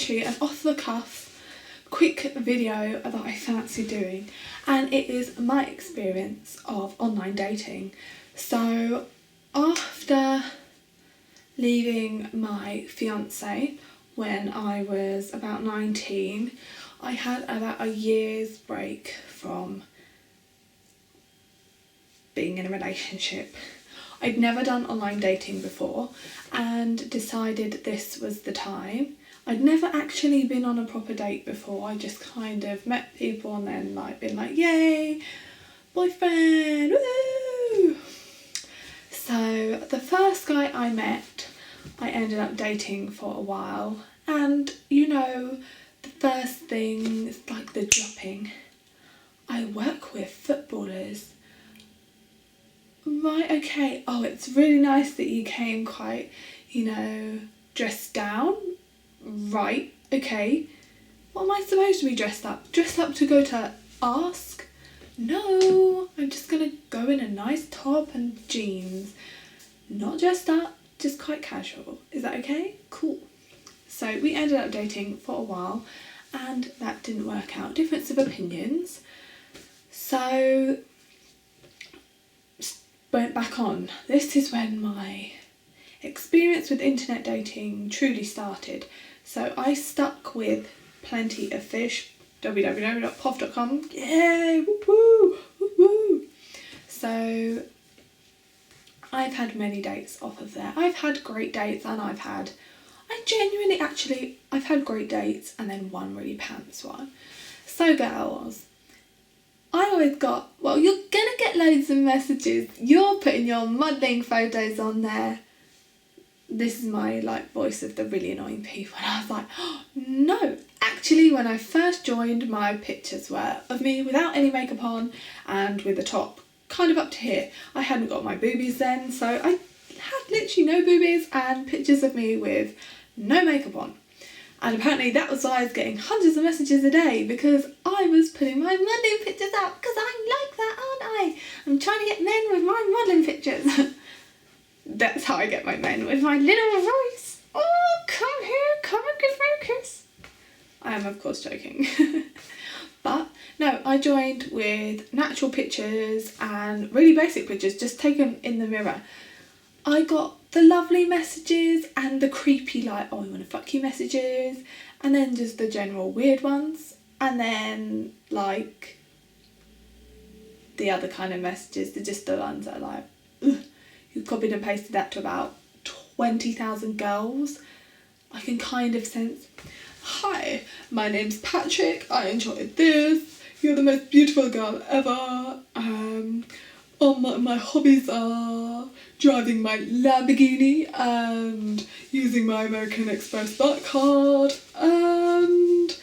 literally an off the cuff quick video that I fancy doing, and it is my experience of online dating. So after leaving my fiance when I was about 19, I had about a year's break from being in a relationship. I'd never done online dating before and decided this was the time. I'd never actually been on a proper date before. I just kind of met people and then been like, yay, boyfriend, woo! So the first guy I met, I ended up dating for a while, and the first thing is like the dropping. I work with footballers. Right, okay. Oh, it's really nice that you came quite, dressed down. Right, okay. What am I supposed to be dressed up? Dressed up to go to ask? No, I'm just gonna go in a nice top and jeans. Not dressed up, just quite casual. Is that okay? Cool. So we ended up dating for a while and that didn't work out. Difference of opinions. So went back on. This is when my experience with internet dating truly started. So I stuck with Plenty of Fish, www.pov.com. Yay! Woo woo! Woo woo! So I've had many dates off of there. I've had great dates and I've had great dates and then one really pants one. So girls, I always got, you're gonna get loads of messages. You're putting your modelling photos on there. This is my voice of the really annoying people. And I was like, oh, no. Actually, when I first joined, my pictures were of me without any makeup on and with the top kind of up to here. I hadn't got my boobies then, so I had literally no boobies and pictures of me with no makeup on. And apparently that was why I was getting hundreds of messages a day, because I was putting my modelling pictures up, because I'm like that, aren't I? I'm trying to get men with my modelling pictures. That's how I get my men, with my little voice. Oh, come here, come and give me a kiss. I am of course joking. But no, I joined with natural pictures and really basic pictures just taken in the mirror. I got the lovely messages and the creepy oh, I want to fuck you messages, and then just the general weird ones, and then the other kind of messages, just the ones that are ugh. You copied and pasted that to about 20,000 girls. I can kind of sense, hi, my name's Patrick, I enjoyed this, you're the most beautiful girl ever, my hobbies are driving my Lamborghini and using my American Express black card, and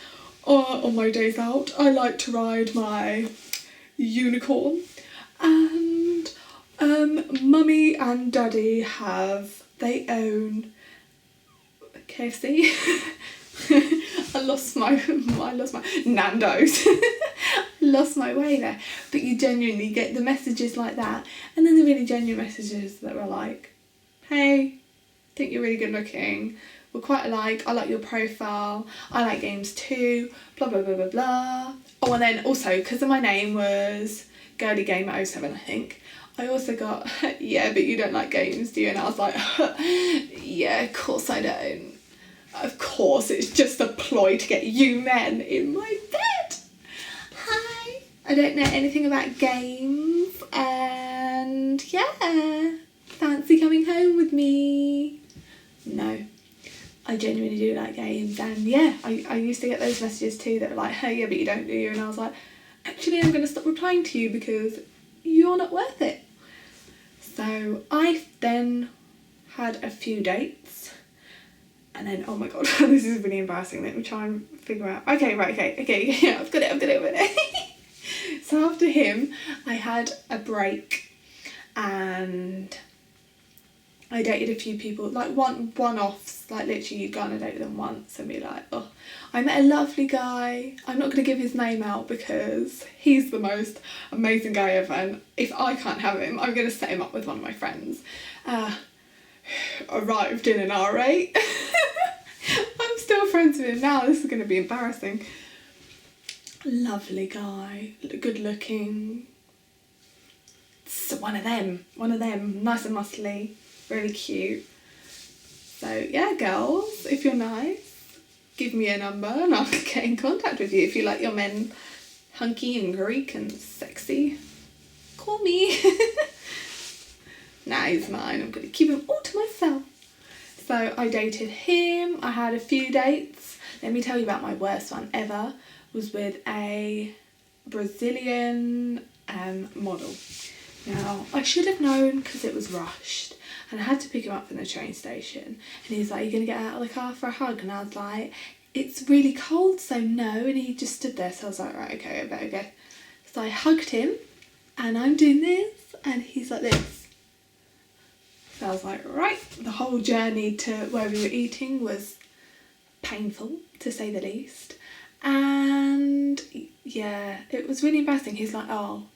on my days out I like to ride my unicorn, and mummy and daddy they own KFC. I lost my Nando's. Lost my way there. But you genuinely get the messages like that, and then the really genuine messages that were like, hey, think you're really good looking, we're quite alike, I like your profile, I like games too, blah blah blah blah blah. Oh, and then also, because my name was Girly Gamer 07, I think, I also got, yeah, but you don't like games, do you? And I was like, yeah, of course I don't. Of course, it's just a ploy to get you men in my bed. Hi, I don't know anything about games, and yeah, fancy coming home with me? No, I genuinely do like games, and yeah, I used to get those messages too that were like, hey, yeah, but you don't, do you? And I was like, actually, I'm going to stop replying to you because you're not worth it. So I then had a few dates. And then, oh my god, this is really embarrassing. Let me try and figure out. Okay, yeah, I've got it. So after him, I had a break and I dated a few people, one-offs, literally you'd go on a date with them once and be like, oh, I met a lovely guy. I'm not going to give his name out because he's the most amazing guy ever, and if I can't have him, I'm going to set him up with one of my friends. Arrived in an R8. I'm still friends with him now. This is going to be embarrassing. Lovely guy, good looking. So one of them, nice and muscly, really cute. So yeah, girls, if you're nice, give me a number and I'll get in contact with you. If you like your men hunky and Greek and sexy, call me. Nah, he's mine. I'm going to keep him all to myself. So I dated him. I had a few dates. Let me tell you about my worst one ever. Was with a Brazilian model. Now, I should have known because it was rushed. And I had to pick him up from the train station. And he was like, "You're going to get out of the car for a hug?" And I was like, "It's really cold, so no." And he just stood there. So I was like, right, okay, I better go. So I hugged him. And I'm doing this. And he's like this. So I was like, right. The whole journey to where we were eating was painful, to say the least. And yeah, it was really embarrassing. He's like, oh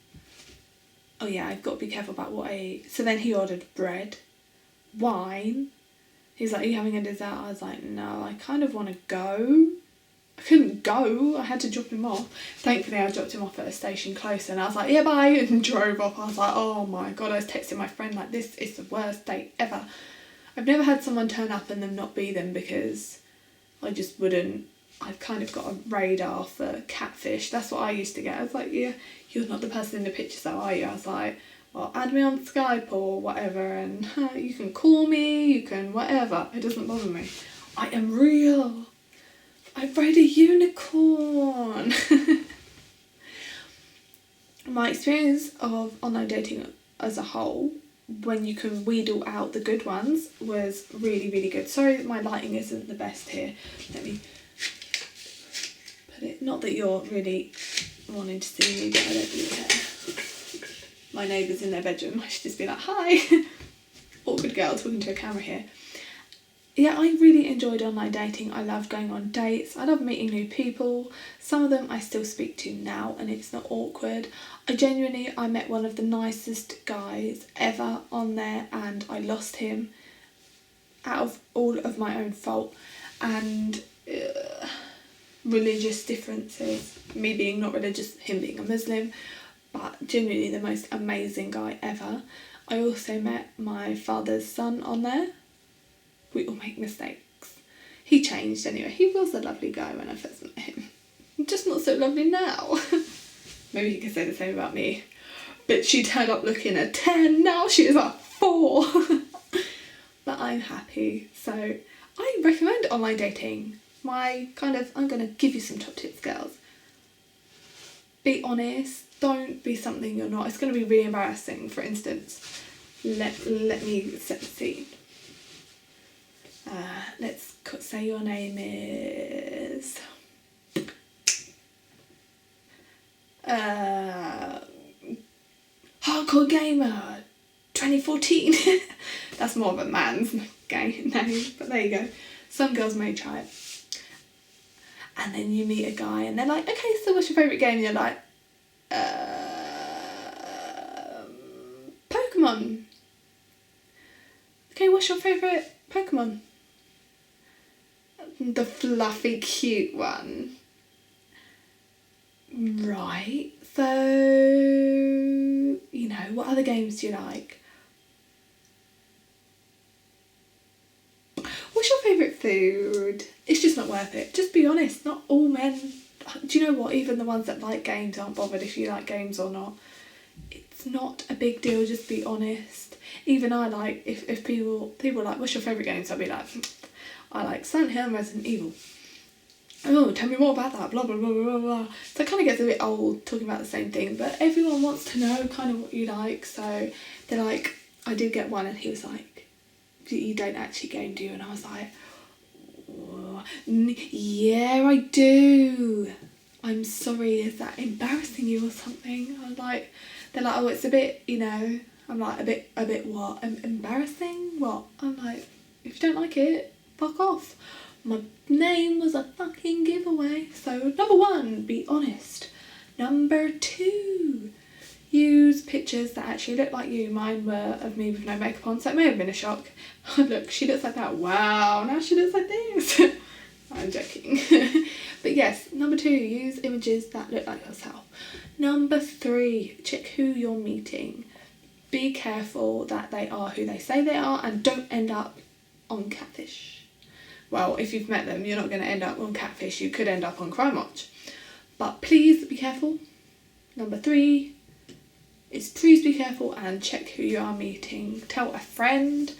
yeah, I've got to be careful about what I eat. So then he ordered bread, wine. He's like, "Are you having a dessert?" I was like, "No, I kind of want to go." I couldn't go. I had to drop him off. Thankfully, I dropped him off at a station close and I was like, "Yeah, bye," and drove off. I was like, oh my God, I was texting my friend like, this is the worst date ever. I've never had someone turn up and them not be them because I just wouldn't. I've kind of got a radar for catfish. That's what I used to get. I was like, "Yeah, you're not the person in the pictures though, are you?" I was like, "Well, add me on Skype or whatever and you can call me, you can whatever. It doesn't bother me. I am real. I ride a unicorn." My experience of online dating as a whole, when you can wheedle out the good ones, was really, really good. Sorry that my lighting isn't the best here. Let me put it, not that you're really wanting to see me, but I don't really care. My neighbour's in their bedroom. I should just be like, "Hi." Awkward girl talking to a camera here. Yeah, I really enjoyed online dating. I love going on dates. I love meeting new people. Some of them I still speak to now and it's not awkward. I met one of the nicest guys ever on there and I lost him out of all of my own fault and religious differences. Me being not religious, him being a Muslim, but genuinely the most amazing guy ever. I also met my father's son on there. We all make mistakes. He changed anyway. He was a lovely guy when I first met him. Just not so lovely now. Maybe you could say the same about me. But she turned up looking a 10. Now she is a 4. But I'm happy. So I recommend online dating. I'm going to give you some top tips, girls. Be honest. Don't be something you're not. It's going to be really embarrassing. For instance, let me set the scene. Let's say your name is Hardcore Gamer 2014. That's more of a man's name, but there you go. Some girls may try it. And then you meet a guy and they're like, "Okay, so what's your favourite game?" And you're like, Pokemon. "Okay, what's your favourite Pokemon?" "The fluffy cute one." Right, so, what other games do you like? What's your favourite food? It's just not worth it. Just be honest, not all men. Do you know what? Even the ones that like games aren't bothered if you like games or not. It's not a big deal, just be honest. Even I like, if people are like, "What's your favourite game?" So I'll be like, "I like Silent Hill and Resident Evil." "Oh, tell me more about that, blah, blah, blah, blah, blah." So it kind of gets a bit old talking about the same thing, but everyone wants to know kind of what you like. So they're like, I did get one and he was like, "You don't actually game, do you?" And I was like, "Yeah, I do." "I'm sorry, is that embarrassing you or something?" I'm like, they're like, "Oh, it's a bit, I'm like, a bit what? Embarrassing? What?" I'm like, if you don't like it, fuck off. My name was a fucking giveaway. So number 1, be honest. Number 2, use pictures that actually look like you. Mine were of me with no makeup on, so it may have been a shock. Look, she looks like that. Wow, now she looks like this. I'm joking. But yes, number 2, use images that look like yourself. Number 3, check who you're meeting. Be careful that they are who they say they are and don't end up on Catfish. Well, if you've met them, you're not going to end up on Catfish. You could end up on Crime Watch. But please be careful. Number 3 is please be careful and check who you are meeting. Tell a friend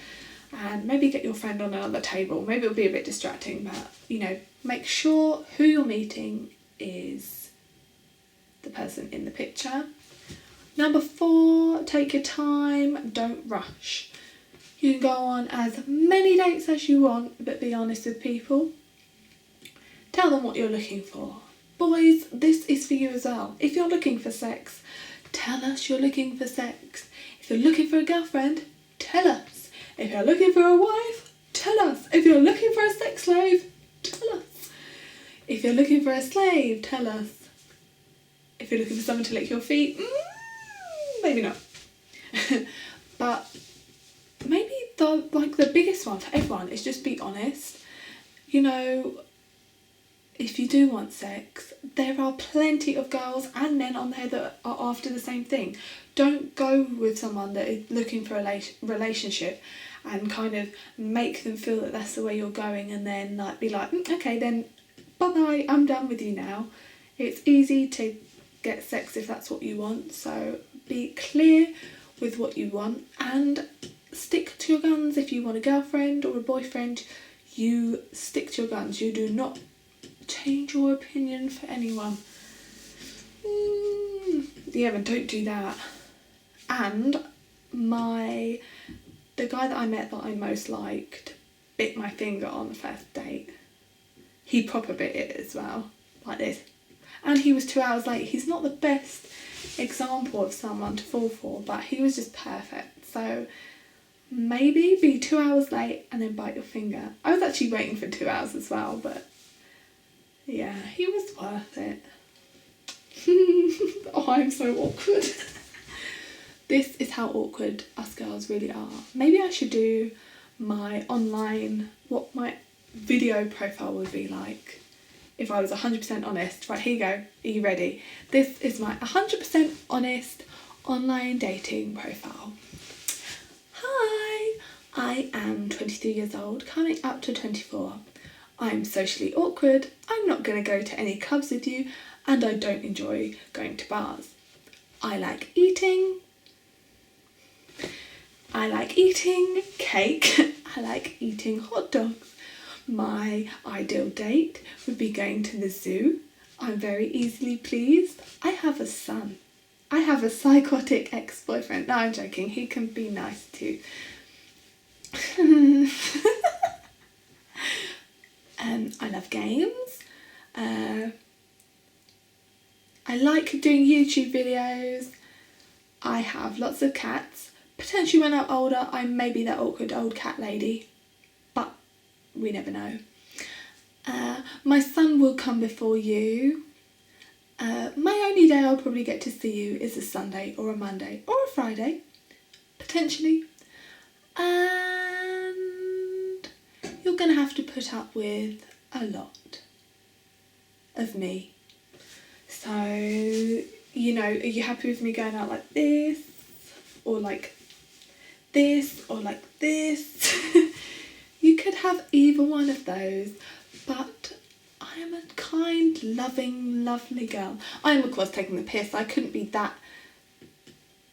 and maybe get your friend on another table. Maybe it'll be a bit distracting, but, you know, make sure who you're meeting is the person in the picture. Number 4, take your time, don't rush. You can go on as many dates as you want, but be honest with people. Tell them what you're looking for. Boys, this is for you as well. If you're looking for sex, tell us you're looking for sex. If you're looking for a girlfriend, tell us. If you're looking for a wife, tell us. If you're looking for a sex slave, tell us. If you're looking for a slave, tell us. If you're looking for someone to lick your feet, maybe not. But maybe the biggest one for everyone is just be honest. You know, if you do want sex, there are plenty of girls and men on there that are after the same thing. Don't go with someone that is looking for a relationship and kind of make them feel that that's the way you're going, and then like be like, okay, then bye-bye, I'm done with you now. It's easy to get sex if that's what you want, so be clear with what you want and stick to your guns. If you want a girlfriend or a boyfriend, you stick to your guns. You do not change your opinion for anyone. Yeah, but don't do that. And the guy that I met that I most liked bit my finger on the first date. He proper bit it as well, like this. And he was 2 hours late. He's not the best example of someone to fall for, but he was just perfect. So maybe be 2 hours late and then bite your finger. I was actually waiting for 2 hours as well, but yeah, he was worth it. Oh, I'm so awkward. This is how awkward us girls really are. Maybe I should do my online, what my video profile would be like if I was 100% honest. Right, here you go. Are you ready? This is my 100% honest online dating profile. Hi, I am 23 years old, coming up to 24. I'm socially awkward, I'm not going to go to any clubs with you, and I don't enjoy going to bars. I like eating cake, I like eating hot dogs. My ideal date would be going to the zoo. I'm very easily pleased. I have a son. I have a psychotic ex-boyfriend. No, I'm joking, he can be nice too. I love games. I like doing YouTube videos. I have lots of cats. Potentially when I'm older, I may be that awkward old cat lady, but we never know. My son will come before you. My only day I'll probably get to see you is a Sunday or a Monday or a Friday, potentially. And you're going to have to put up with a lot of me. So, you know, are you happy with me going out like this? Or like this? Or like this? You could have either one of those, but I am a kind, loving, lovely girl. I am, of course, taking the piss. I couldn't be that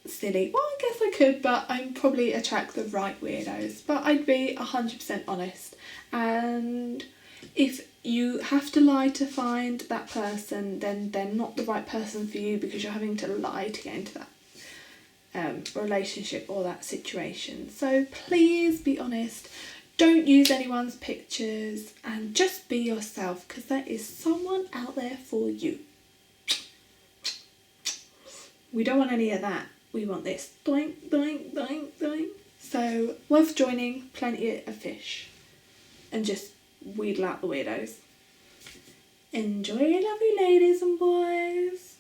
silly. Well, I guess I could, but I'd probably attract the right weirdos. But I'd be 100% honest. And if you have to lie to find that person, then they're not the right person for you, because you're having to lie to get into that relationship or that situation. So please be honest. Don't use anyone's pictures and just be yourself, because there is someone out there for you. We don't want any of that. We want this. Doink, doink, doink, doink. So, worth joining, plenty of fish. And just wheedle out the weirdos. Enjoy, lovely ladies and boys.